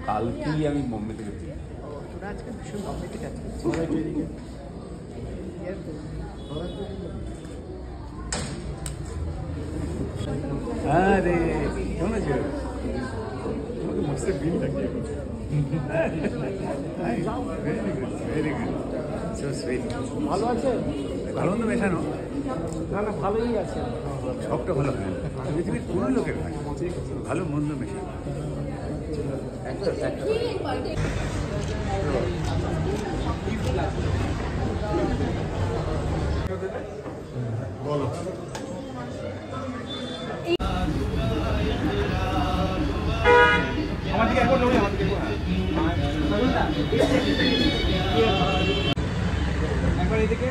কালকেই আমি বোম্বে থেকে তোরা আজকে ভীষণ বোম্বে থেকে আছে। আরে কেমন আছো? তোমাকে মস্ত বিল লাগিয়ে ভেরি গুড সো সুইট। ভালো আছে? ভালো মন্দ মেশানো? না না ভালোই আছে, সবটা ভালো হয়। পৃথিবীর কোনো লোকের হয় ভালো মন্দ মেশানো। বলো আমাদেরকে এখন নয়, আমাদেরকে একবার এদিকে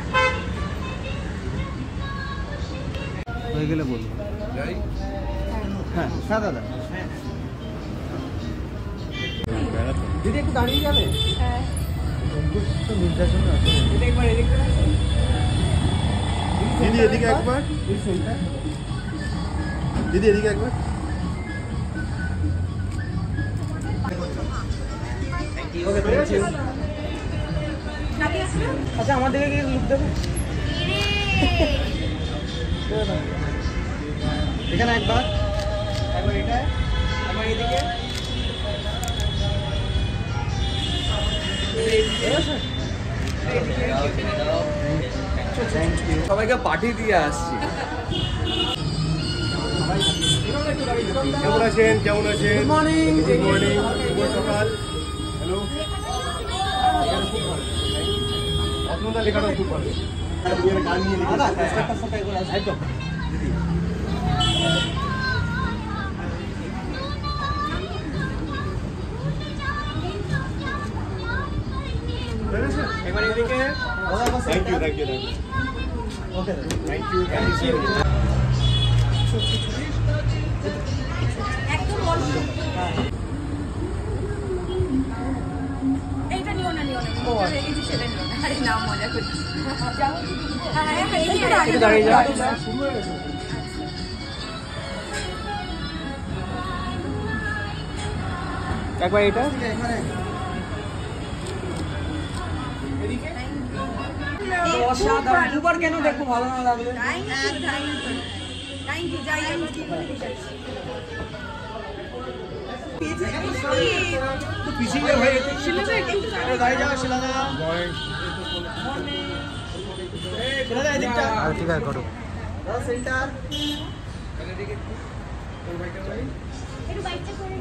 হয়ে গেলে বলবো। হ্যাঁ হ্যাঁ দাদা, দিদি একটু দাঁড়িয়ে যাবে। হ্যাঁ নির্যাতন আছে। একবার এদিকে দিদি, এদিকে একবার দিদি, এদিকে একবার। আচ্ছা আমাদেরকে কি লুক দেবে এখানে একবার, একবার এটা, একবার এদিকে। সবাইকে পাঠিয়ে দিয়ে আসছি। কেমন আছেন? কেমন আছেন? গুড মর্নিং, গুড মর্নিং, শুভ সকাল। হ্যালো, আপনাদের লেখাটা খুব ভালো। গান নিয়ে লিখেছি একদম। একবার এদিকে। Thank you, thank you, thank you. Okay, thank you, thank you. একদম বল। এইটা নিও না, নিও না। এই যে সেটা নিও না। আরে না, মজা করছি। যাও। হ্যাঁ হ্যাঁ, এই যে দাঁড়িয়ে যাও। একবার এটা। অসাধারণ। দুবার কেন দেখো ভালো না লাগলে? থ্যাংক ইউ, যাই তো পিছিয়ে হয়ে গেছে। শিলাদা একটু দাঁড়িয়ে যাও। শিলাদা, শিলাদা এদিকটা। ঠিক আছে, করো সেন্টার।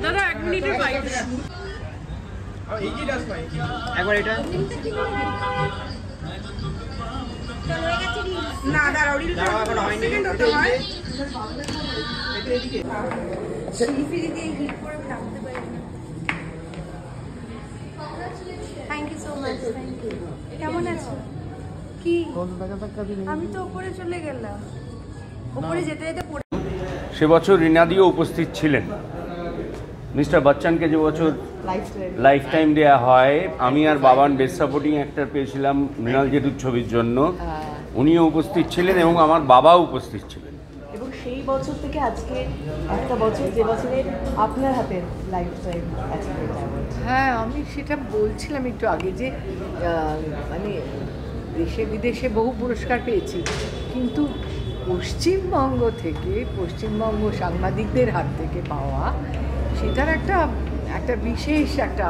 দাদা 1 মিনিটের বাইট। একবার এটা। না দাঁড়াও, রিলটা এখন হয়নি। সেকেন্ড হতে হয়। সেলফি দিতে হিট করে রাখতে পারি। Thank you so much, thank you. কেমন আছো? কি আমি তো উপরে চলে গেলাম, উপরে যেতে যেতে পড়ে। সে বছর রিনাদিও উপস্থিত ছিলেন। মিস্টার বচ্চনকে যে বছর লাইফ টাইম দেওয়া হয়, আমি আর বাবান বেস্ট সাপোর্টিং অ্যাক্টর পেয়েছিলাম মৃণাল জেঠুর ছবির জন্য। উনিও উপস্থিত ছিলেন এবং আমার বাবাও উপস্থিত ছিলেন। এবং সেই বছর থেকে আজকে একটা বছর, যে বছরে আপনার হাতে লাইফ টাইম অ্যাচিভমেন্ট অ্যাওয়ার্ড। হ্যাঁ, আমি সেটা বলছিলাম একটু আগে যে মানে দেশে বিদেশে বহু পুরস্কার পেয়েছি, কিন্তু পশ্চিমবঙ্গ থেকে, পশ্চিমবঙ্গ সাংবাদিকদের হাত থেকে পাওয়া, সেটার একটা বিশেষ একটা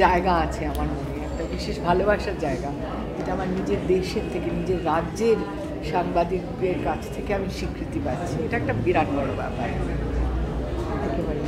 জায়গা আছে আমার মনে, একটা বিশেষ ভালোবাসার জায়গা। এটা আমার নিজের দেশের থেকে, নিজের রাজ্যের সাংবাদিকদের কাছ থেকে আমি স্বীকৃতি পাচ্ছি। এটা একটা বিরাট বড় ব্যাপার। একেবারে।